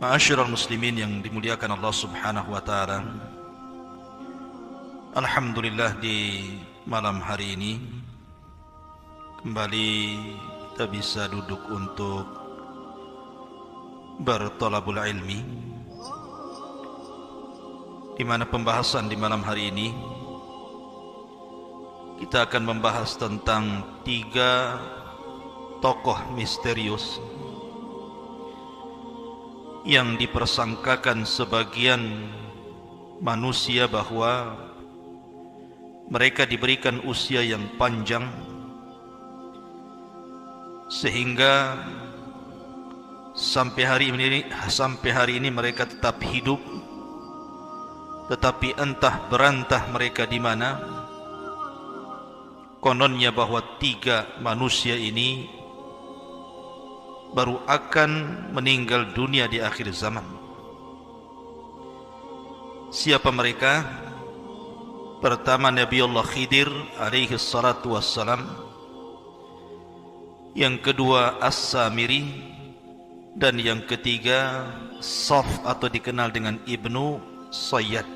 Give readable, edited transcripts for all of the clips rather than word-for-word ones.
Ma'asyiral muslimin yang dimuliakan Allah Subhanahu wa taala. Alhamdulillah, di malam hari ini kembali kita bisa duduk untuk bertolabul ilmi, di mana pembahasan di malam hari ini kita akan membahas tentang 3 tokoh misterius yang dipersangkakan sebagian manusia bahwa mereka diberikan usia yang panjang sehingga sampai hari ini mereka tetap hidup, tetapi entah berantah mereka di mana. Kononnya bahwa 3 manusia ini baru akan meninggal dunia di akhir zaman. Siapa mereka? Pertama, Nabiullah Khidir alaihi salatu wassalam. Yang kedua, As-Samiri. Dan yang ketiga, Saf atau dikenal dengan Ibnu Sayyad.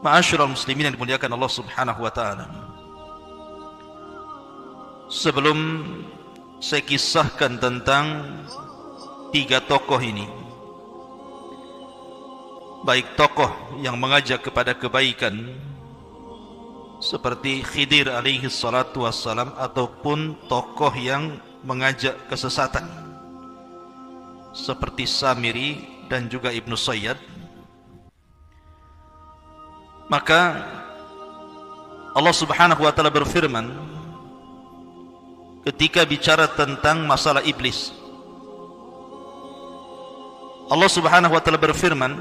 Ma'asyiral muslimin yang dimuliakan Allah Subhanahu wa taala. Sebelum saya kisahkan tentang 3 tokoh ini, baik tokoh yang mengajak kepada kebaikan seperti Khidir alaihi salatu wassalam, ataupun tokoh yang mengajak kesesatan seperti Samiri dan juga Ibnu Sayyad, maka Allah Subhanahu wa taala berfirman ketika bicara tentang masalah iblis. Allah Subhanahu wa taala berfirman,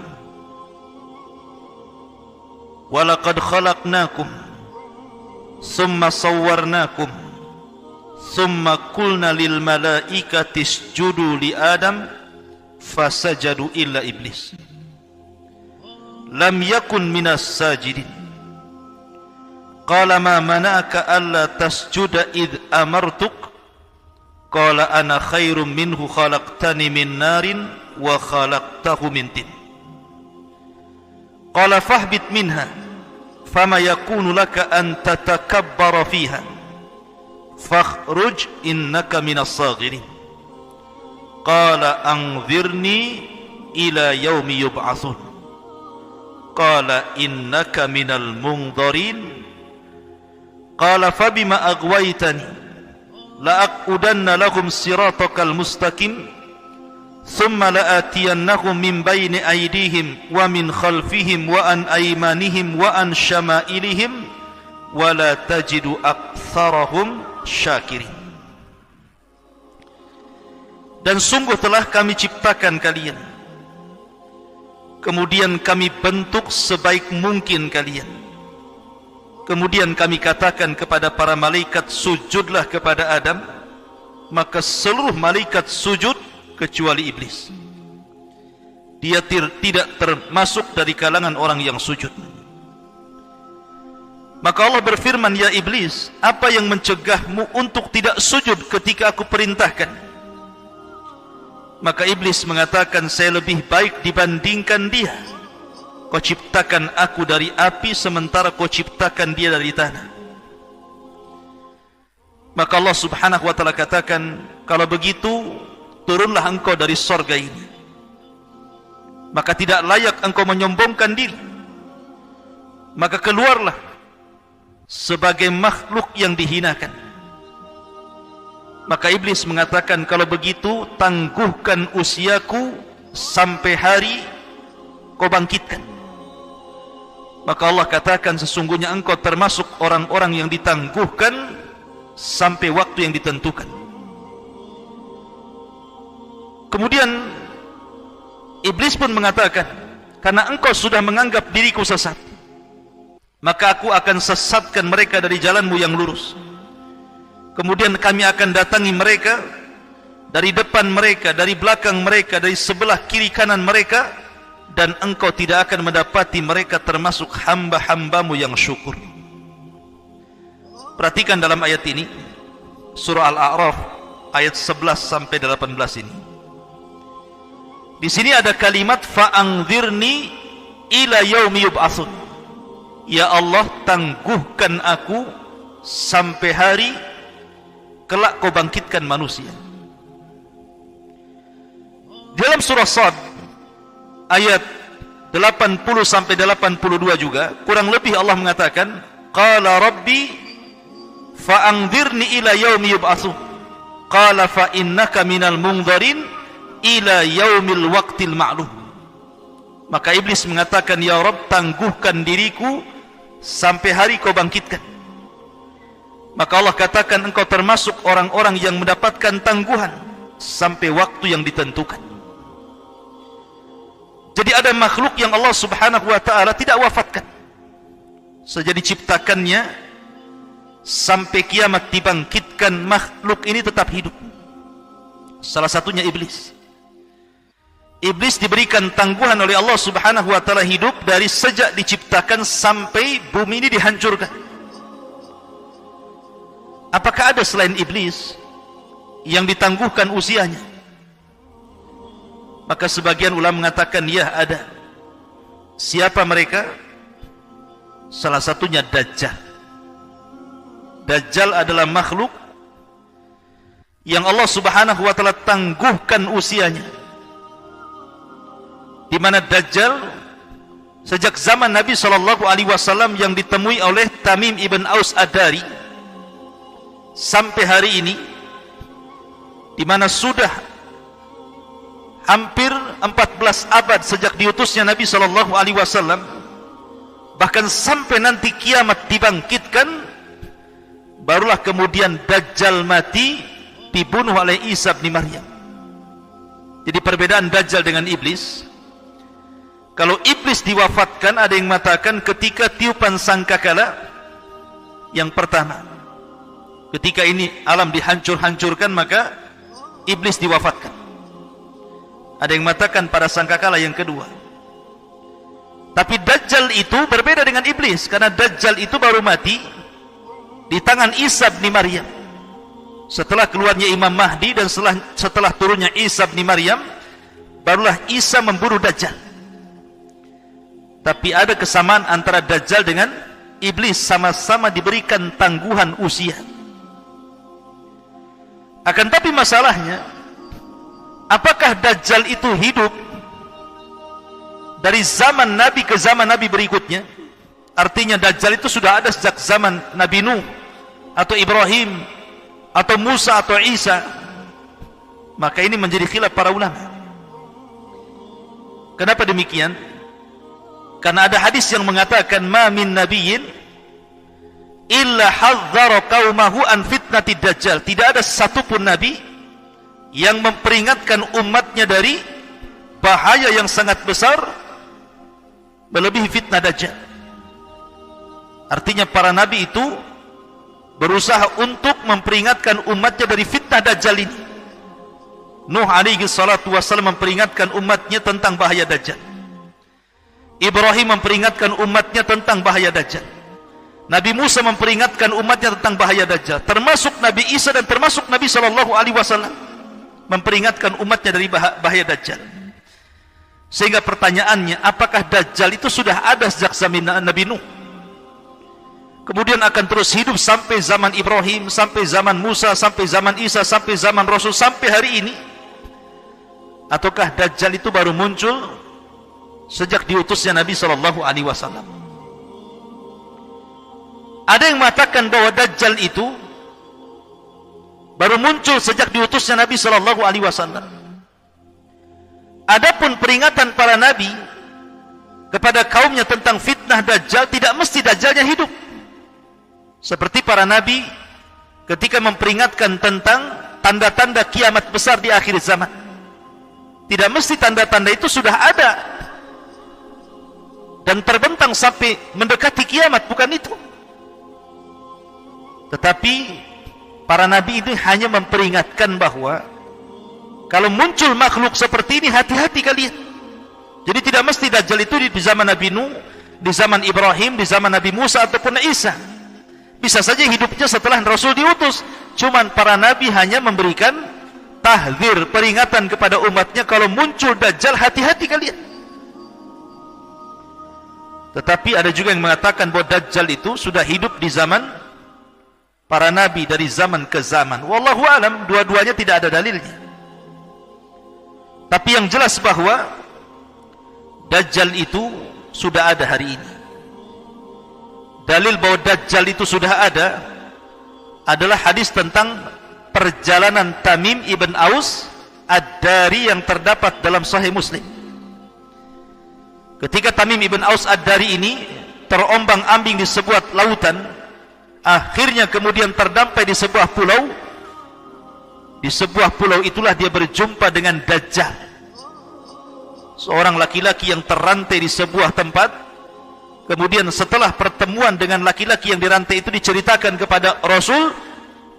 "Walaqad khalaqnakum thumma sawwarnakum thumma qulna lil malaikati isjudu li Adam fasajadu illa iblis lam yakun minas sajidin qala ma mana'aka alla tasjuda id amartuk qala ana khairum minhu khalaqtani min narin wa khalaqtahu min tin qala fahbit minha fama yakunu laka an tatakabbara fiha fakhruj innaka minas saghirin qala anzirni ila yaumi yub'atsun qala innaka minal munzirin qala fabima aghwaytani la'aqudanna lahum siratakal mustaqim thumma la'atiyannahum min bayni aydihim wa min khalfihim wa an aymanihim wa an syama'ilihim wa la tajidu aktsarahum syakirin. Dan sungguh telah kami ciptakan kalian, kemudian kami bentuk sebaik mungkin kalian, kemudian kami katakan kepada para malaikat, sujudlah kepada Adam, maka seluruh malaikat sujud kecuali iblis. Dia tidak termasuk dari kalangan orang yang sujud. Maka Allah berfirman, ya iblis, apa yang mencegahmu untuk tidak sujud ketika aku perintahkan? Maka iblis mengatakan, saya lebih baik dibandingkan dia. Kau ciptakan aku dari api, sementara kau ciptakan dia dari tanah. Maka Allah Subhanahu wa taala katakan, kalau begitu turunlah engkau dari sorga ini, maka tidak layak engkau menyombongkan diri, maka keluarlah sebagai makhluk yang dihinakan. Maka iblis mengatakan, kalau begitu tangguhkan usiaku sampai hari kau bangkitkan. Maka Allah katakan, sesungguhnya engkau termasuk orang-orang yang ditangguhkan sampai waktu yang ditentukan. Kemudian iblis pun mengatakan, karena engkau sudah menganggap diriku sesat, maka aku akan sesatkan mereka dari jalanmu yang lurus. Kemudian kami akan datangi mereka dari depan mereka, dari belakang mereka, dari sebelah kiri kanan mereka, dan engkau tidak akan mendapati mereka termasuk hamba-hambamu yang syukur. Perhatikan dalam ayat ini, surah Al-A'raf ayat 11 sampai 18 ini. Di sini ada kalimat fa'angzirni ila yaumi yub'atsun. Ya Allah, tangguhkan aku sampai hari kelak kau bangkitkan manusia. Dalam surah Sad ayat 80 sampai 82 juga kurang lebih Allah mengatakan, qala rabbi fa'angzirni ila yaumi yub'atsun. Qala fa innaka minal munzirin ila yaumil waqtil ma'lum. Maka iblis mengatakan, ya Rabb, tangguhkan diriku sampai hari kau bangkitkan. Maka Allah katakan, engkau termasuk orang-orang yang mendapatkan tangguhan sampai waktu yang ditentukan. Jadi ada makhluk yang Allah subhanahu wa ta'ala tidak wafatkan. Sejak diciptakannya sampai kiamat dibangkitkan, makhluk ini tetap hidup. Salah satunya iblis. Iblis diberikan tangguhan oleh Allah subhanahu wa ta'ala hidup dari sejak diciptakan sampai bumi ini dihancurkan. Apakah ada selain iblis yang ditangguhkan usianya? Maka sebagian ulama mengatakan, ya ada. Siapa mereka? Salah satunya Dajjal. Dajjal adalah makhluk yang Allah subhanahu wa ta'ala tangguhkan usianya, di mana Dajjal sejak zaman Nabi SAW yang ditemui oleh Tamim ibn Aus Ad-Dari sampai hari ini, di mana sudah hampir 14 abad sejak diutusnya Nabi SAW, bahkan sampai nanti kiamat dibangkitkan, barulah kemudian Dajjal mati, dibunuh oleh Isa bin Maryam. Jadi perbedaan Dajjal dengan iblis, kalau iblis diwafatkan, ada yang mengatakan ketika tiupan sangkakala yang pertama, ketika ini alam dihancur-hancurkan, maka iblis diwafatkan. Ada yang mengatakan pada sangkakala yang kedua. Tapi Dajjal itu berbeda dengan iblis, karena Dajjal itu baru mati di tangan Isa bin Maryam setelah keluarnya Imam Mahdi, dan setelah turunnya Isa bin Maryam, barulah Isa membunuh Dajjal. Tapi ada kesamaan antara Dajjal dengan iblis, sama-sama diberikan tangguhan usia. Akan tapi masalahnya, apakah Dajjal itu hidup dari zaman Nabi ke zaman Nabi berikutnya? Artinya Dajjal itu sudah ada sejak zaman Nabi Nuh atau Ibrahim atau Musa atau Isa. Maka ini menjadi khilaf para ulama. Kenapa demikian? Karena ada hadis yang mengatakan, ma min nabiyyin illa hadzara qaumahu an fitnatid dajjal. Tidak ada satupun nabi yang memperingatkan umatnya dari bahaya yang sangat besar melebihi fitnah dajjal. Artinya para nabi itu berusaha untuk memperingatkan umatnya dari fitnah dajjal ini. Nuh alaihi salatu wassalam memperingatkan umatnya tentang bahaya dajjal. Ibrahim memperingatkan umatnya tentang bahaya dajjal. Nabi Musa memperingatkan umatnya tentang bahaya dajjal. Termasuk Nabi Isa dan termasuk Nabi SAW memperingatkan umatnya dari bahaya dajjal. Sehingga pertanyaannya, apakah dajjal itu sudah ada sejak zaman Nabi Nuh, kemudian akan terus hidup sampai zaman Ibrahim, sampai zaman Musa, sampai zaman Isa, sampai zaman Rasul, sampai hari ini? Ataukah dajjal itu baru muncul sejak diutusnya Nabi SAW? Ada yang mengatakan bahwa dajjal itu baru muncul sejak diutusnya Nabi SAW. Adapun peringatan para nabi kepada kaumnya tentang fitnah dajjal, tidak mesti dajjalnya hidup. Seperti para nabi ketika memperingatkan tentang tanda-tanda kiamat besar di akhir zaman, tidak mesti tanda-tanda itu sudah ada dan terbentang sampai mendekati kiamat, bukan itu. Tetapi para nabi ini hanya memperingatkan bahwa kalau muncul makhluk seperti ini, hati-hati kalian. Jadi tidak mesti dajjal itu di zaman Nabi Nuh, di zaman Ibrahim, di zaman Nabi Musa ataupun Isa. Bisa saja hidupnya setelah Rasul diutus. Cuman para nabi hanya memberikan tahdzir, peringatan kepada umatnya, kalau muncul Dajjal, hati-hati kalian. Tetapi ada juga yang mengatakan bahwa Dajjal itu sudah hidup di zaman para nabi, dari zaman ke zaman. Wallahu alam, dua-duanya tidak ada dalilnya. Tapi yang jelas bahwa Dajjal itu sudah ada hari ini. Dalil bahwa Dajjal itu sudah ada adalah hadis tentang perjalanan Tamim ibn Aus Ad-Dari yang terdapat dalam Sahih Muslim. Ketika Tamim ibn Aus Ad-Dari ini terombang-ambing di sebuah lautan, akhirnya kemudian terdampai di sebuah pulau. Di sebuah pulau itulah dia berjumpa dengan Dajjal, seorang laki-laki yang terrantai di sebuah tempat. Kemudian setelah pertemuan dengan laki-laki yang dirantai itu diceritakan kepada Rasul,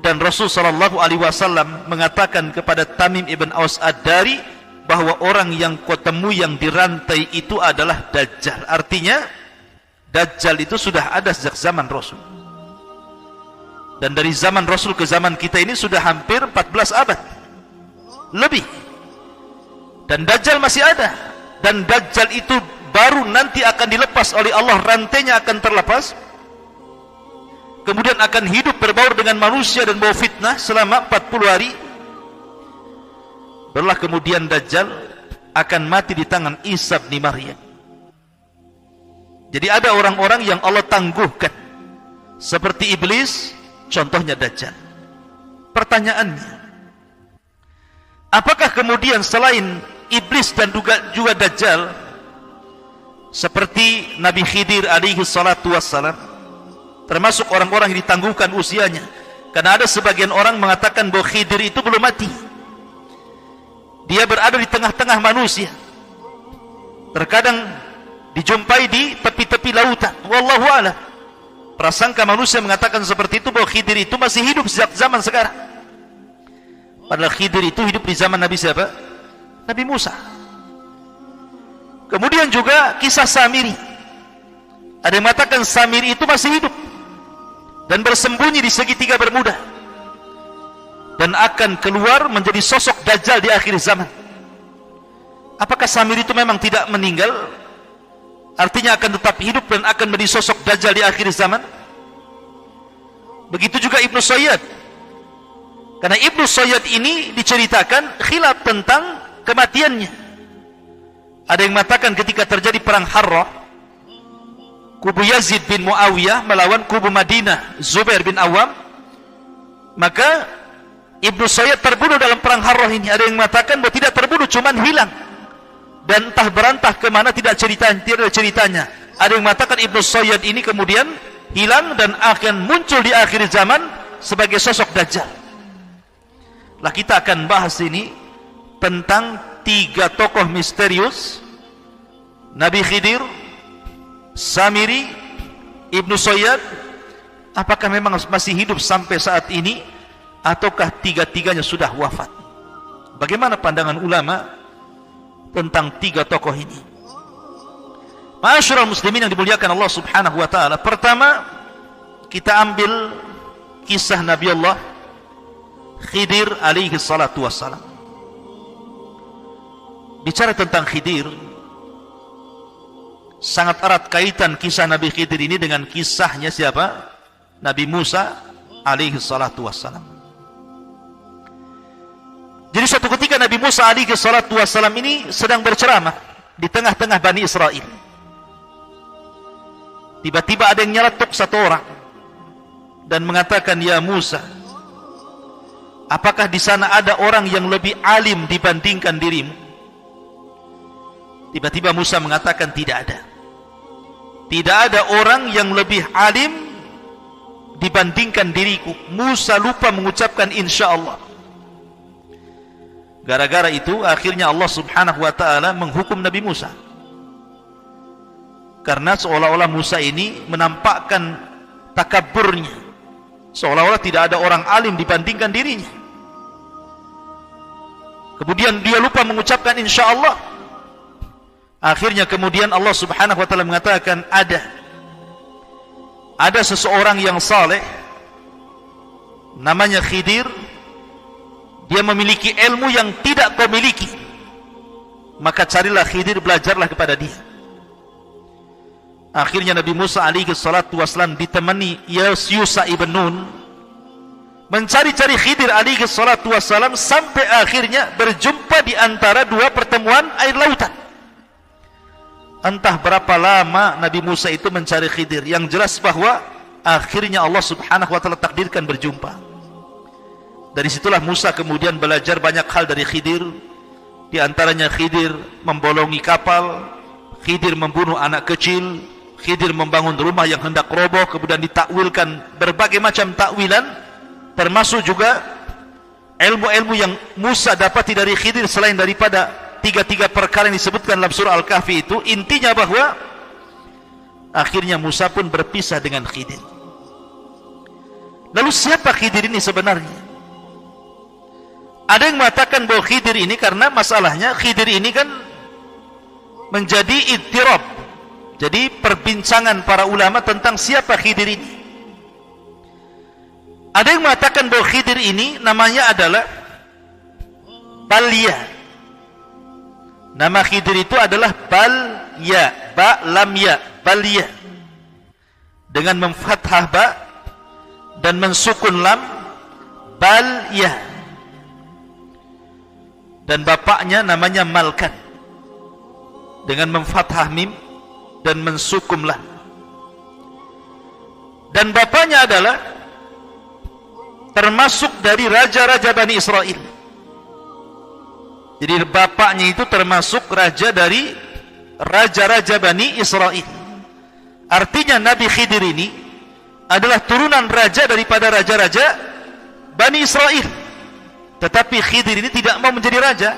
dan Rasul sallallahu alaihi wasallam mengatakan kepada Tamim ibn Aus Ad-Dari bahwa orang yang kau temui yang dirantai itu adalah Dajjal. Artinya Dajjal itu sudah ada sejak zaman Rasul. Dan dari zaman Rasul ke zaman kita ini sudah hampir 14 abad lebih. Dan Dajjal masih ada. Dan Dajjal itu baru nanti akan dilepas oleh Allah, rantainya akan terlepas. Kemudian akan hidup berbaur dengan manusia dan bawa fitnah selama 40 hari. Barulah kemudian Dajjal akan mati di tangan Isa bin Maryam. Jadi ada orang-orang yang Allah tangguhkan, seperti iblis, contohnya Dajjal. Pertanyaannya, apakah kemudian selain iblis dan juga Dajjal, seperti Nabi Khidir alaihi salatu wassalam, termasuk orang-orang yang ditangguhkan usianya? Karena ada sebagian orang mengatakan bahwa Khidir itu belum mati, dia berada di tengah-tengah manusia, terkadang dijumpai di tepi-tepi lautan. Wallahu a'lam. Prasangka manusia mengatakan seperti itu, bahwa Khidir itu masih hidup sejak zaman sekarang. Padahal Khidir itu hidup di zaman Nabi siapa? Nabi Musa. Kemudian juga kisah Samiri. Ada yang mengatakan Samiri itu masih hidup dan bersembunyi di segitiga Bermuda, dan akan keluar menjadi sosok Dajjal di akhir zaman. Apakah Samiri itu memang tidak meninggal, artinya akan tetap hidup dan akan menjadi sosok Dajjal di akhir zaman? Begitu juga Ibnu Sayyad. Karena Ibnu Sayyad ini diceritakan khilaf tentang kematiannya. Ada yang mengatakan ketika terjadi perang Harrah, kubu Yazid bin Muawiyah melawan kubu Madinah Zubair bin Awam, maka Ibnu Sayyad terbunuh dalam perang Harrah ini. Ada yang mengatakan bahwa tidak terbunuh, cuman hilang, dan entah berantah kemana, tidak ada ceritanya. Ada yang mengatakan Ibnu Sayyad ini kemudian hilang dan akan muncul di akhir zaman sebagai sosok Dajjal. Lah kita akan bahas ini tentang 3 tokoh misterius, Nabi Khidir, Samiri, Ibnu Sayyad. Apakah memang masih hidup sampai saat ini, ataukah tiga-tiganya sudah wafat? Bagaimana pandangan ulama tentang 3 tokoh ini? Ma'asyiral muslimin yang dimuliakan Allah subhanahu wa ta'ala, pertama kita ambil kisah Nabi Allah Khidir alaihi salatu wassalam. Bicara tentang Khidir, sangat erat kaitan kisah Nabi Khidir ini dengan kisahnya siapa? Nabi Musa alaihi salatu wassalam. Jadi suatu ketika Nabi Musa alaihi salatu wassalam ini sedang berceramah di tengah-tengah Bani Israel. Tiba-tiba ada yang nyeletuk satu orang dan mengatakan, "Ya Musa, apakah di sana ada orang yang lebih alim dibandingkan dirimu?" Tiba-tiba Musa mengatakan, tidak ada. Tidak ada orang yang lebih alim dibandingkan diriku. Musa lupa mengucapkan insya Allah. Gara-gara itu akhirnya Allah subhanahu wa ta'ala menghukum Nabi Musa. Karena seolah-olah Musa ini menampakkan takaburnya, seolah-olah tidak ada orang alim dibandingkan dirinya. Kemudian dia lupa mengucapkan insya Allah. Akhirnya kemudian Allah subhanahu wa ta'ala mengatakan, ada seseorang yang saleh namanya Khidir, dia memiliki ilmu yang tidak kau miliki, maka carilah Khidir, belajarlah kepada dia. Akhirnya Nabi Musa alaihi salatu wassalam ditemani Yusha ibn Nun mencari-cari Khidir alaihi salatu wassalam, sampai akhirnya berjumpa di antara dua pertemuan air lautan. Entah berapa lama Nabi Musa itu mencari Khidir, yang jelas bahwa akhirnya Allah subhanahu wa ta'ala takdirkan berjumpa. Dari situlah Musa kemudian belajar banyak hal dari Khidir. Di antaranya Khidir membolongi kapal, Khidir membunuh anak kecil, Khidir membangun rumah yang hendak roboh, kemudian ditakwilkan berbagai macam takwilan, termasuk juga ilmu-ilmu yang Musa dapati dari Khidir selain daripada tiga-tiga perkara yang disebutkan dalam surah Al-Kahfi itu. Intinya bahwa akhirnya Musa pun berpisah dengan Khidir. Lalu siapa Khidir ini sebenarnya? Ada yang mengatakan bahwa Khidir ini, karena masalahnya Khidir ini kan menjadi ittirab, jadi perbincangan para ulama tentang siapa Khidir ini. Ada yang mengatakan bahwa Khidir ini namanya adalah Balya. Nama Khidir itu adalah Balya, ba lam ya, Balya, dengan memfathah ba dan mensukun lam, Balya. Dan bapaknya namanya Malkan, dengan memfathah mim dan mensukum lam. Dan bapaknya adalah termasuk dari raja-raja Bani Israel. Jadi bapaknya itu termasuk raja dari raja-raja Bani Israel. Artinya Nabi Khidir ini adalah turunan raja daripada raja-raja Bani Israel. Tetapi Khidir ini tidak mau menjadi raja.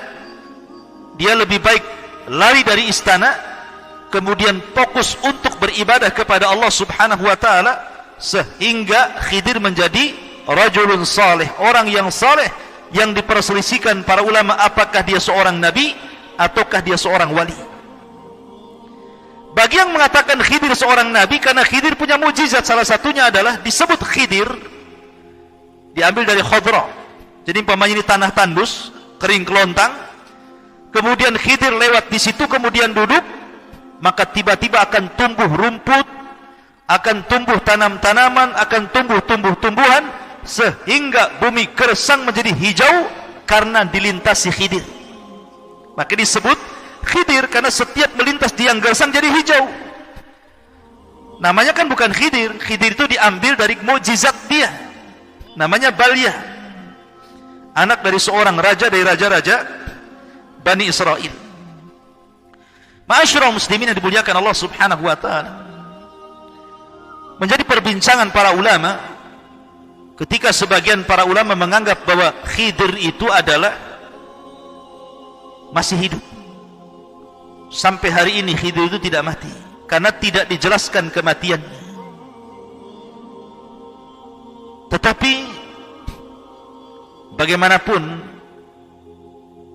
Dia lebih baik lari dari istana, kemudian fokus untuk beribadah kepada Allah subhanahu wa ta'ala, sehingga Khidir menjadi rajulun saleh, orang yang saleh, yang diperselisihkan para ulama apakah dia seorang nabi ataukah dia seorang wali. Bagi yang mengatakan Khidir seorang nabi, karena Khidir punya mukjizat, salah satunya adalah disebut Khidir diambil dari khadra. Jadi umpamanya ini tanah tandus, kering kelontang, kemudian Khidir lewat di situ, kemudian duduk, maka tiba-tiba akan tumbuh rumput, akan tumbuh tanam-tanaman, akan tumbuh tumbuh-tumbuhan, sehingga bumi gersang menjadi hijau karena dilintasi Khidir. Maka disebut Khidir karena setiap melintas di yang gersang jadi hijau. Namanya kan bukan Khidir. Khidir itu diambil dari mukjizat dia, namanya Balya, anak dari seorang raja dari raja-raja Bani Israel. Ma'asyiral muslimin yang dimuliakan Allah subhanahu wa ta'ala, menjadi perbincangan para ulama ketika sebagian para ulama menganggap bahwa Khidir itu adalah masih hidup. Sampai hari ini Khidir itu tidak mati, karena tidak dijelaskan kematiannya. Tetapi bagaimanapun,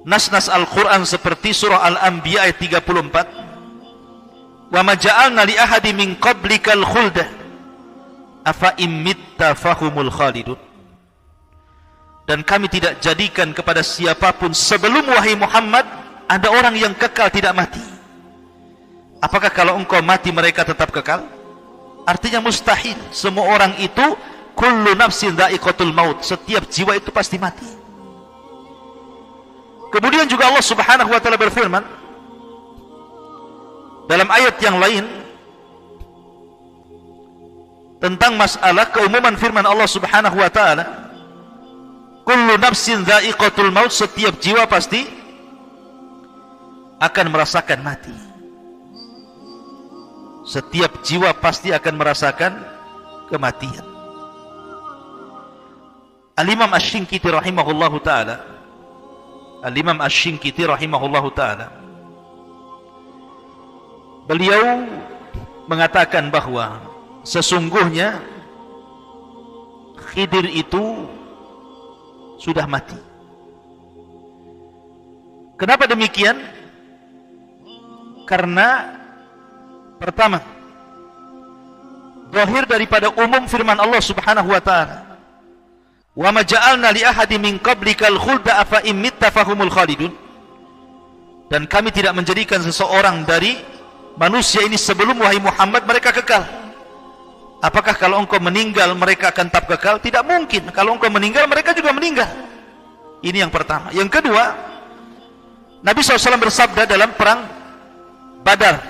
nas-nas Al-Quran seperti surah Al-Anbiya ayat 34, wa ma ja'alna li ahadi min qablikal khulda afa immitta fahumul khalidun, dan kami tidak jadikan kepada siapapun sebelum wahai Muhammad ada orang yang kekal tidak mati. Apakah kalau engkau mati mereka tetap kekal? Artinya mustahil. Semua orang itu kullu nafsin dha'iqatul maut, setiap jiwa itu pasti mati. Kemudian juga Allah subhanahu wa ta'ala berfirman dalam ayat yang lain tentang masalah keumuman firman Allah subhanahu wa ta'ala, kullu nafsin dha'iqatul maut, setiap jiwa pasti akan merasakan mati. Setiap jiwa pasti akan merasakan kematian. Al-Imam Asy-Syinkiti rahimahullahu ta'ala, Al-Imam Asy-Syinkiti rahimahullahu ta'ala, beliau mengatakan bahwa sesungguhnya Khidir itu sudah mati. Kenapa demikian? Karena pertama, zahir daripada umum firman Allah subhanahu wa ta'ala, Wa ma ja'alna li ahadin min qablikal khulda afa in mitta fahumul khalidun. Dan kami tidak menjadikan seseorang dari manusia ini sebelum wahai Muhammad mereka kekal. Apakah kalau engkau meninggal mereka akan tetap kekal? Tidak mungkin. Kalau engkau meninggal mereka juga meninggal. Ini yang pertama. Yang kedua, Nabi SAW bersabda dalam perang Badar,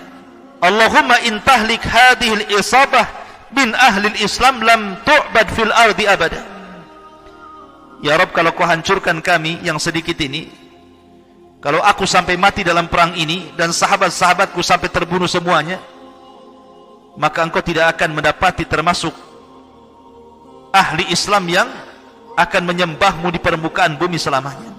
Allahumma in tahlik hadhil isabah min ahlil Islam lam tu'bad fil ardi abada. Ya Rabb, kalau kau hancurkan kami yang sedikit ini, kalau aku sampai mati dalam perang ini dan sahabat-sahabatku sampai terbunuh semuanya, maka engkau tidak akan mendapati termasuk ahli Islam yang akan menyembahmu di permukaan bumi selamanya.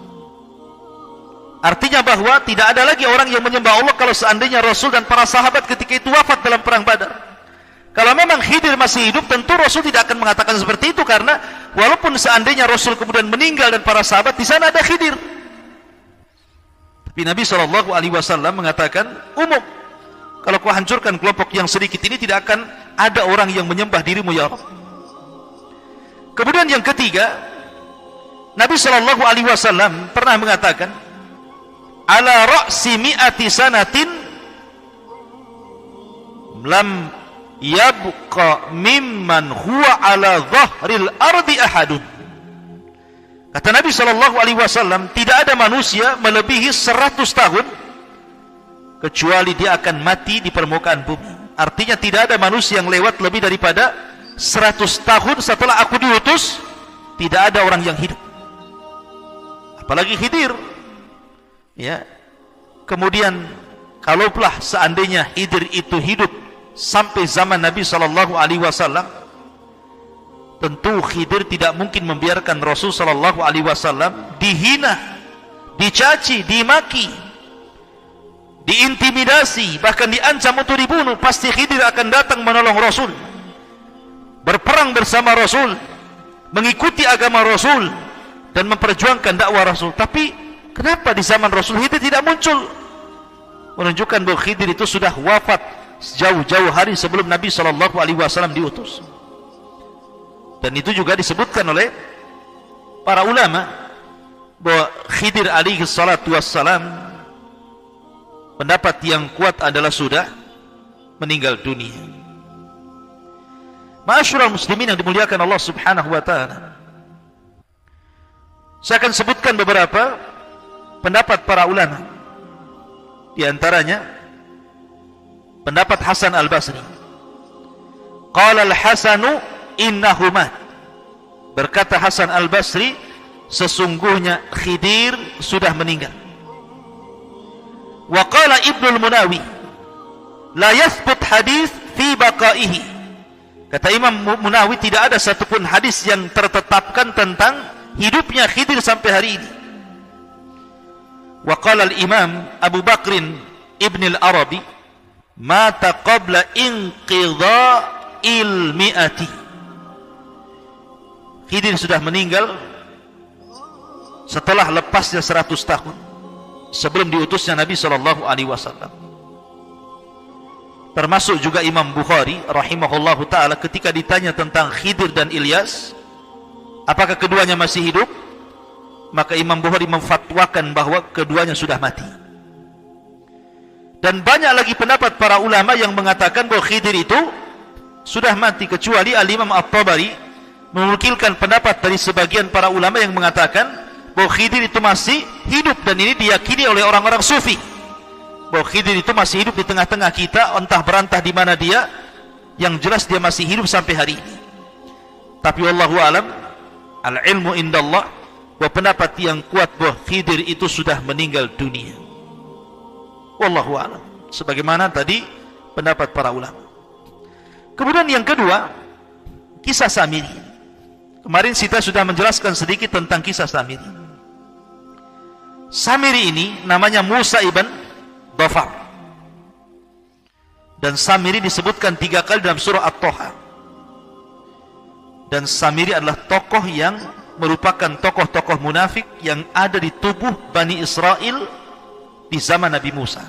Artinya bahwa tidak ada lagi orang yang menyembah Allah kalau seandainya Rasul dan para sahabat ketika itu wafat dalam perang Badar. Kalau memang Khidir masih hidup, tentu Rasul tidak akan mengatakan seperti itu, karena walaupun seandainya Rasul kemudian meninggal dan para sahabat, di sana ada Khidir. Tapi Nabi SAW mengatakan umum, kalau kau hancurkan kelompok yang sedikit ini, tidak akan ada orang yang menyembah dirimu ya Rabb. Kemudian yang ketiga, Nabi SAW pernah mengatakan, ala ra'si mi'ati sanatin lam yabqa mimman huwa ala dhahril ardi ahadun. Kata Nabi SAW, tidak ada manusia melebihi 100 tahun kecuali dia akan mati di permukaan bumi. Artinya tidak ada manusia yang lewat lebih daripada 100 tahun setelah aku diutus, tidak ada orang yang hidup. Apalagi Khidir. Ya. Kemudian kalaulah seandainya Khidir itu hidup sampai zaman Nabi SAW, tentu Khidir tidak mungkin membiarkan Rasul SAW dihina, dicaci, dimaki, diintimidasi, bahkan diancam untuk dibunuh. Pasti Khidir akan datang menolong Rasul, berperang bersama Rasul, mengikuti agama Rasul, dan memperjuangkan dakwah Rasul. Tapi kenapa di zaman Rasul Khidir tidak muncul? Menunjukkan bahwa Khidir itu sudah wafat jauh-jauh hari sebelum Nabi SAW diutus. Dan itu juga disebutkan oleh para ulama bahwa Khidir alaihi salatu wassalam, pendapat yang kuat adalah sudah meninggal dunia. Ma'asyiral muslimin yang dimuliakan Allah Subhanahu wa taala, saya akan sebutkan beberapa pendapat para ulama. Di antaranya pendapat Hasan Al-Basri. Qala Al-Hasanu innahu mat. Berkata Hasan Al-Basri, sesungguhnya Khidir sudah meninggal. Wa qala Ibnu Al-Munawi, la yathbut hadis fi baqaihi. Kata Imam Munawi, tidak ada satupun hadis yang tertetapkan tentang hidupnya Khidir sampai hari ini. Wa qala Al-Imam Abu Bakrin Ibn Al-Arabi, mata qabla inqidha'il mi'ati. Khidir sudah meninggal setelah lepasnya 100 tahun sebelum diutusnya Nabi SAW. Termasuk juga Imam Bukhari rahimahullahu ta'ala ketika ditanya tentang Khidir dan Ilyas, apakah keduanya masih hidup, maka Imam Bukhari memfatwakan bahwa keduanya sudah mati. Dan banyak lagi pendapat para ulama yang mengatakan bahwa Khidir itu sudah mati, kecuali Al-Imam At-Tabari menukilkan pendapat dari sebagian para ulama yang mengatakan bahwa Khidir itu masih hidup, dan ini diyakini oleh orang-orang sufi bahwa Khidir itu masih hidup di tengah-tengah kita, entah berantah di mana dia, yang jelas dia masih hidup sampai hari ini. Tapi wallahu alam, al-ilmu indallah, bahwa pendapat yang kuat bahwa Khidir itu sudah meninggal dunia. Wallahu a'lam, sebagaimana tadi pendapat para ulama. Kemudian yang kedua, kisah Samiri. Kemarin kita sudah menjelaskan sedikit tentang kisah Samiri. Samiri ini namanya Musa ibn Dhafar, dan Samiri disebutkan 3 kali dalam surah At-Taha. Dan Samiri adalah tokoh yang merupakan tokoh-tokoh munafik yang ada di tubuh Bani Israel di zaman Nabi Musa.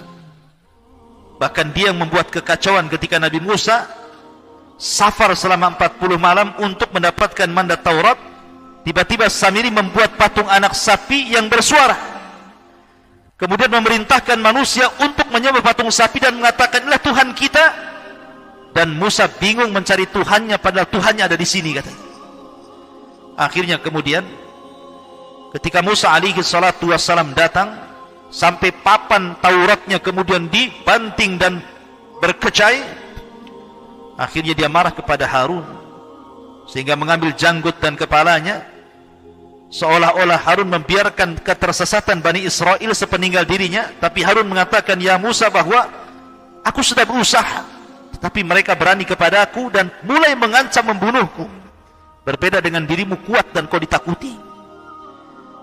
Bahkan dia yang membuat kekacauan ketika Nabi Musa safar selama 40 malam untuk mendapatkan mandat Taurat Tiba-tiba Samiri membuat patung anak sapi yang bersuara. Kemudian memerintahkan manusia untuk menyembah patung sapi dan mengatakan, inilah Tuhan kita. Dan Musa bingung mencari Tuhannya, padahal Tuhannya ada di sini, katanya. Akhirnya kemudian ketika Musa alaihi salatu wassalam datang, sampai papan Tauratnya kemudian dibanting dan berkecai, akhirnya dia marah kepada Harun, sehingga mengambil janggut dan kepalanya, seolah-olah Harun membiarkan ketersesatan Bani Israel sepeninggal dirinya. Tapi Harun mengatakan, ya Musa, bahwa aku sudah berusaha, tapi mereka berani kepada aku dan mulai mengancam membunuhku. Berbeda dengan dirimu, kuat dan kau ditakuti.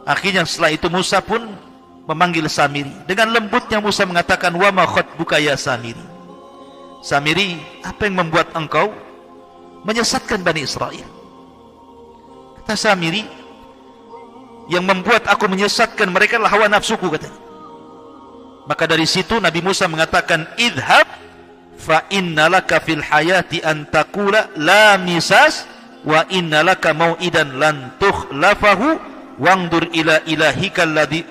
Akhirnya setelah itu Musa pun memanggil Samiri. Dengan lembutnya Musa mengatakan, wa ma khatbuka ya Samiri. Samiri, apa yang membuat engkau menyesatkan Bani Israel? Kata Samiri, yang membuat aku menyesatkan mereka adalah hawa nafsuku, katanya. Maka dari situ Nabi Musa mengatakan, idhab fa innalaka fil hayati an taqula la misas wa innalaka mau'idan lan tukhlafahu wangdur ila ilahika alladhi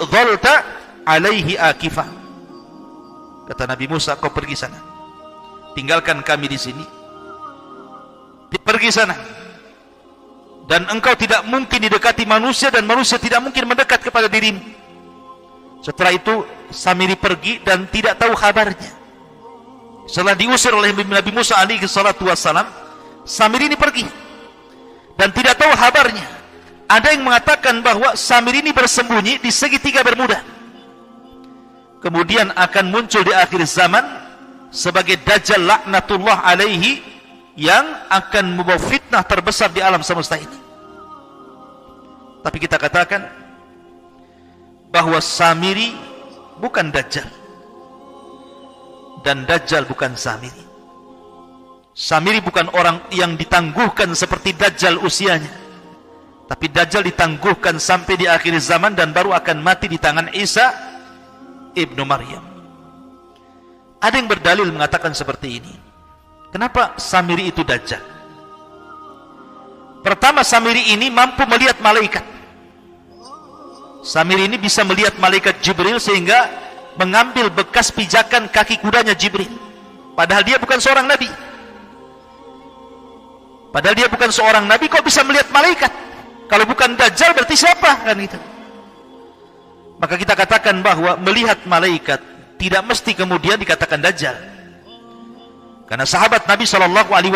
dhalta alaihi akifah. Kata Nabi Musa, kau pergi sana, tinggalkan kami di sini, pergi sana, dan engkau tidak mungkin didekati manusia dan manusia tidak mungkin mendekat kepada dirimu. Setelah itu Samiri pergi dan tidak tahu kabarnya. Setelah diusir oleh Nabi Musa alaihi salatu wassalam, Samiri ini pergi dan tidak tahu kabarnya. Ada yang mengatakan bahwa Samiri ini bersembunyi di segitiga Bermuda. Kemudian akan muncul di akhir zaman sebagai Dajjal laknatullah alaihi, yang akan membawa fitnah terbesar di alam semesta ini. Tapi kita katakan bahwa Samiri bukan Dajjal, dan Dajjal bukan Samiri. Samiri bukan orang yang ditangguhkan seperti Dajjal usianya, tapi Dajjal ditangguhkan sampai di akhir zaman dan baru akan mati di tangan Isa ibnu Maryam. Ada yang berdalil mengatakan seperti ini. Kenapa Samiri itu Dajjal? Pertama, Samiri ini mampu melihat malaikat. Samiri ini bisa melihat malaikat Jibril sehingga mengambil bekas pijakan kaki kudanya Jibril. Padahal dia bukan seorang nabi. Padahal dia bukan seorang nabi, kok bisa melihat malaikat? Kalau bukan Dajjal berarti siapa? Kan gitu. Maka kita katakan bahwa melihat malaikat tidak mesti kemudian dikatakan Dajjal. Karena sahabat Nabi SAW,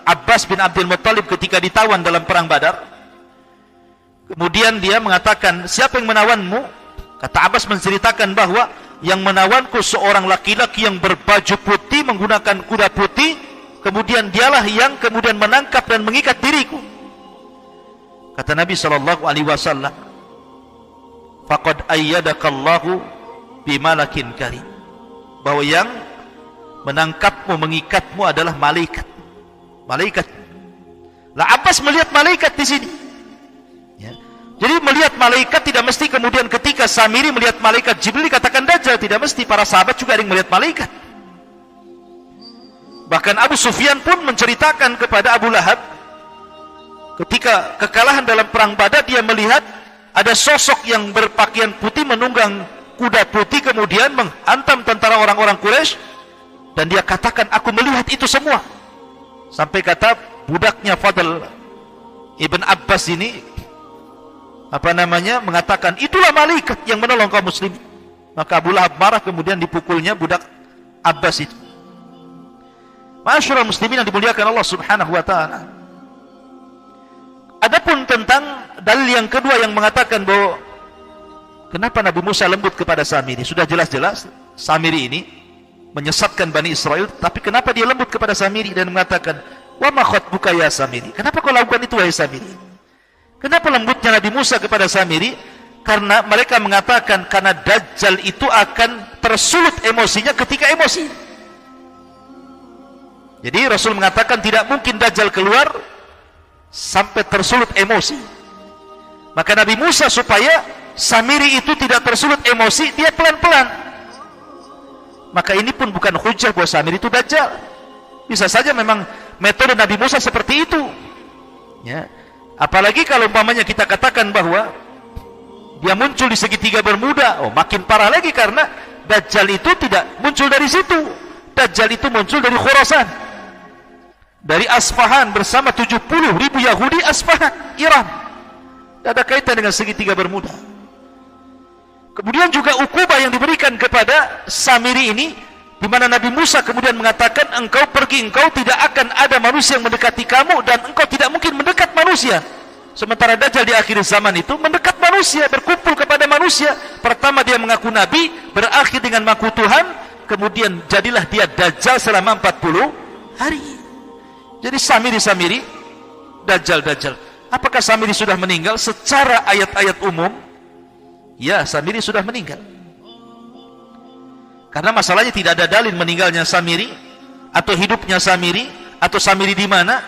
Abbas bin Abdul Muttalib, ketika ditawan dalam perang Badar, kemudian dia mengatakan, siapa yang menawanmu? Kata Abbas menceritakan bahwa yang menawanku seorang laki-laki yang berbaju putih, menggunakan kuda putih, kemudian dialah yang kemudian menangkap dan mengikat diriku. Kata Nabi SAW, faqad ayyadakallahu bimalakin karim, bahwa yang menangkapmu, mengikatmu adalah malaikat. Malaikat. Lah Abbas melihat malaikat di sini. Ya. Jadi melihat malaikat tidak mesti kemudian ketika Samiri melihat malaikat Jibril dikatakan Dajjal, tidak mesti. Para sahabat juga ada yang melihat malaikat. Bahkan Abu Sufyan pun menceritakan kepada Abu Lahab, ketika kekalahan dalam perang Badar, dia melihat ada sosok yang berpakaian putih menunggang kuda putih kemudian menghantam tentara orang-orang Quraisy. Dan dia katakan, aku melihat itu semua. Sampai kata budaknya Fadl Ibn Abbas ini, mengatakan, itulah malaikat yang menolong kaum muslim. Maka Abu Lahab marah, kemudian dipukulnya budak Abbas itu. Ma'asyiral muslimin yang dimuliakan Allah Subhanahu wa ta'ala. Adapun tentang dalil yang kedua yang mengatakan bahwa kenapa Nabi Musa lembut kepada Samiri, sudah jelas-jelas Samiri ini menyesatkan Bani Israel, tapi kenapa dia lembut kepada Samiri dan mengatakan, wa ma khatbuka ya Samiri, kenapa kau lakukan itu wahai Samiri? Kenapa lembutnya Nabi Musa kepada Samiri? Karena mereka mengatakan karena Dajjal itu akan tersulut emosinya ketika emosi. Jadi Rasul mengatakan tidak mungkin Dajjal keluar sampai tersulut emosi. Maka Nabi Musa supaya Samiri itu tidak tersulut emosi, dia pelan-pelan. Maka ini pun bukan hujah bahwa Samiri itu Dajjal. Bisa saja memang metode Nabi Musa seperti itu. Ya. Apalagi kalau umpamanya kita katakan bahwa dia muncul di segitiga Bermuda, makin parah lagi, karena Dajjal itu tidak muncul dari situ. Dajjal itu muncul dari Khurasan, dari Asfahan bersama 70.000 Yahudi Asfahan, Iran. Tidak ada kaitan dengan segitiga Bermuda. Kemudian juga ukubah yang diberikan kepada Samiri ini, di mana Nabi Musa kemudian mengatakan, engkau pergi, engkau tidak akan ada manusia yang mendekati kamu, dan engkau tidak mungkin mendekat manusia. Sementara Dajjal di akhir zaman itu mendekat manusia, berkumpul kepada manusia. Pertama dia mengaku Nabi, berakhir dengan mengaku Tuhan, kemudian jadilah dia Dajjal selama 40 hari. Jadi Samiri, Dajjal. Apakah Samiri sudah meninggal? Secara ayat-ayat umum, ya, Samiri sudah meninggal. Karena masalahnya tidak ada dalil meninggalnya Samiri, atau hidupnya Samiri, atau Samiri di mana.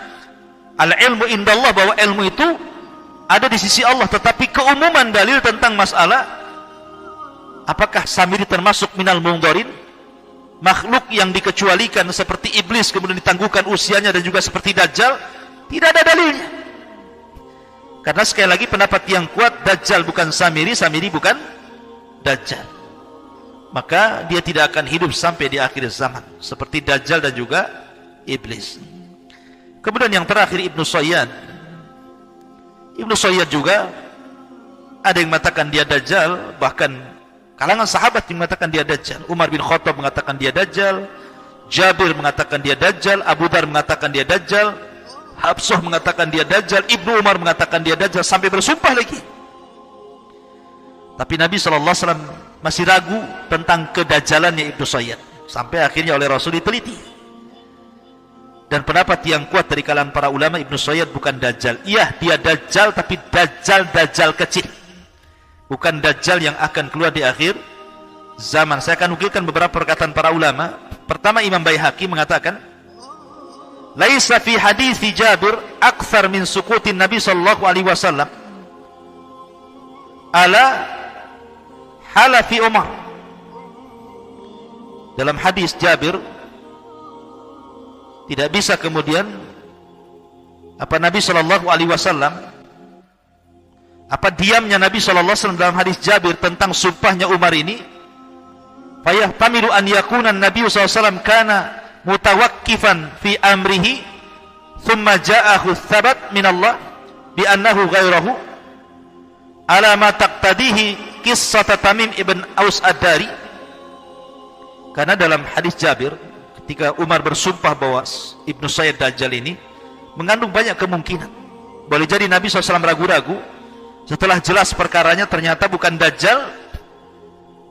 Al-ilmu indallah, bahwa ilmu itu ada di sisi Allah. Tetapi keumuman dalil tentang masalah apakah Samiri termasuk minal mungdarin, makhluk yang dikecualikan seperti iblis kemudian ditangguhkan usianya, dan juga seperti Dajjal, tidak ada dalilnya. Karena sekali lagi pendapat yang kuat, Dajjal bukan Samiri, Samiri bukan Dajjal. Maka dia tidak akan hidup sampai di akhir zaman, seperti Dajjal dan juga iblis. Kemudian yang terakhir Ibnu Sayyad. Ibnu Sayyad juga ada yang mengatakan dia Dajjal, bahkan kalangan sahabat yang mengatakan dia Dajjal. Umar bin Khattab mengatakan dia Dajjal, Jabir mengatakan dia Dajjal, Abu Dar mengatakan dia Dajjal, Habsah mengatakan dia Dajjal, Ibnu Umar mengatakan dia Dajjal, sampai bersumpah lagi. Tapi Nabi SAW masih ragu tentang kedajjalannya Ibnu Sayyad, sampai akhirnya oleh Rasul diteliti. Dan pendapat yang kuat dari kalangan para ulama, Ibnu Sayyad bukan Dajjal. Iya, dia Dajjal, tapi Dajjal kecil, bukan Dajjal yang akan keluar di akhir zaman. Saya akan nukilkan beberapa perkataan para ulama. Pertama, Imam Baihaqi mengatakan, laisa fi hadithi Jabir akthar min sukutin Nabi sallallahu alaihi wasallam ala halafi Umar. Dalam hadis Jabir tidak bisa kemudian Nabi sallallahu alaihi wasallam, diamnya Nabi sallallahu alaihi wasallam dalam hadis Jabir tentang sumpahnya Umar ini, fayahtamilu an yakuna Nabi sallallahu alaihi wasallam kana mutawakkifan fi amrihi thumma ja'ahu thabat min Allah bi annahu ghairahu ala ma taqtadihi qissat Tamim ibn Aus ad-Dari. Karena dalam hadis Jabir ketika Umar bersumpah bahwa Ibnu Sayyad Dajjal ini mengandung banyak kemungkinan. Boleh jadi Nabi SAW ragu-ragu, setelah jelas perkaranya ternyata bukan Dajjal,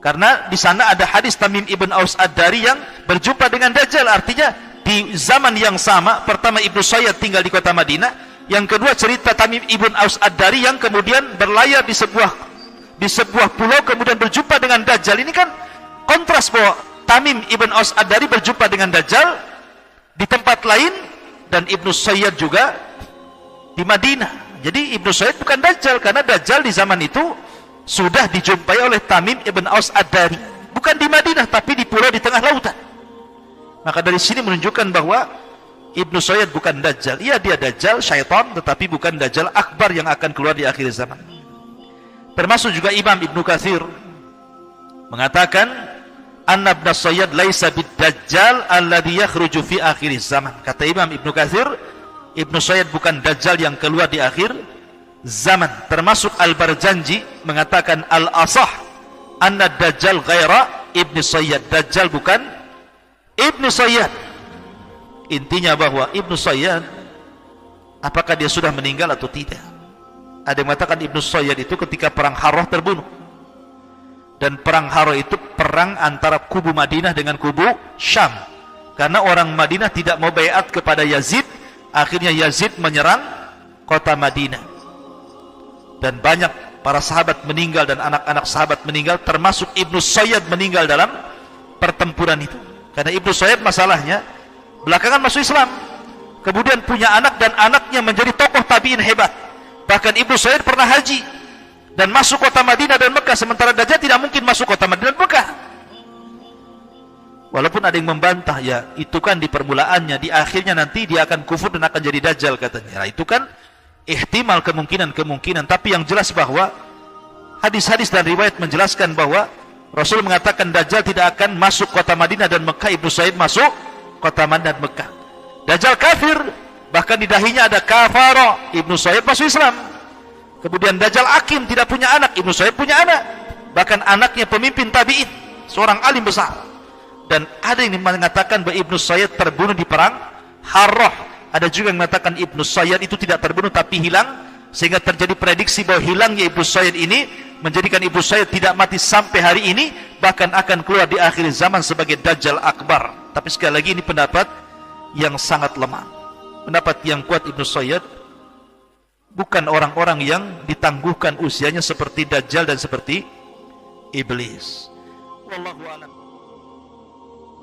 karena di sana ada hadis Tamim ibn Aus ad-Dari yang berjumpa dengan Dajjal. Artinya di zaman yang sama, pertama Ibnu Sayyad tinggal di kota Madinah, yang kedua cerita Tamim ibn Aus ad-Dari yang kemudian berlayar di sebuah pulau kemudian berjumpa dengan Dajjal. Ini kan kontras, bahwa Tamim ibn Aus ad-Dari berjumpa dengan Dajjal di tempat lain, dan Ibnu Sayyad juga di Madinah. Jadi Ibnu Sayyad bukan Dajjal, karena Dajjal di zaman itu sudah dijumpai oleh Tamim ibn Aus ad-Dari, bukan di Madinah tapi di pulau di tengah lautan. Maka dari sini menunjukkan bahwa Ibnu Sayyad bukan Dajjal. Iya, dia Dajjal syaitan, tetapi bukan Dajjal akbar yang akan keluar di akhir zaman. Termasuk juga Imam Ibnu Katsir mengatakan, anna Ibnu Sayyad laisa bid-Dajjal alladhi yakhruju fi akhir zaman. Kata Imam Ibnu Katsir, Ibnu Sayyad bukan Dajjal yang keluar di akhir zaman. Termasuk Al-Barjanji mengatakan al-asah anna Dajjal ghaira Ibnu Sayyad. Dajjal bukan Ibnu Sayyad. Intinya bahwa Ibnu Sayyad, apakah dia sudah meninggal atau tidak? Ada yang mengatakan Ibnu Sayyad itu ketika perang Harrah terbunuh. Dan perang Harrah itu perang antara kubu Madinah dengan kubu Syam. Karena orang Madinah tidak mau baiat kepada Yazid, akhirnya Yazid menyerang kota Madinah. Dan banyak para sahabat meninggal dan anak-anak sahabat meninggal, termasuk Ibnu Sayyad meninggal dalam pertempuran itu. Karena Ibnu Sayyad masalahnya belakangan masuk Islam, kemudian punya anak, dan anaknya menjadi tokoh tabi'in hebat. Bahkan Ibnu Sayyad pernah haji dan masuk kota Madinah dan Mekah, sementara Dajjal tidak mungkin masuk kota Madinah dan Mekah. Walaupun ada yang membantah, ya itu kan di permulaannya, di akhirnya nanti dia akan kufur dan akan jadi Dajjal katanya. Nah itu kan ihtimal kemungkinan, tapi yang jelas bahwa hadis-hadis dan riwayat menjelaskan bahwa Rasul mengatakan Dajjal tidak akan masuk kota Madinah dan Mekah. Ibnu Sayyid masuk kota Madinah dan Mekah. Dajjal kafir, bahkan di dahinya ada kafara. Ibnu Sayyid masuk Islam. Kemudian Dajjal akim, tidak punya anak. Ibnu Sayyid punya anak, bahkan anaknya pemimpin tabi'in, seorang alim besar. Dan ada yang mengatakan bahwa Ibnu Sayyid terbunuh di perang Harrah. Ada juga yang mengatakan Ibnu Sayyid itu tidak terbunuh tapi hilang, sehingga terjadi prediksi bahwa hilangnya Ibnu Sayyid ini menjadikan Ibnu Sayyid tidak mati sampai hari ini, bahkan akan keluar di akhir zaman sebagai Dajjal Akbar. Tapi sekali lagi ini pendapat yang sangat lemah. Pendapat yang kuat Ibnu Sayyid bukan orang-orang yang ditangguhkan usianya seperti Dajjal dan seperti Iblis. Wallahu a'lam.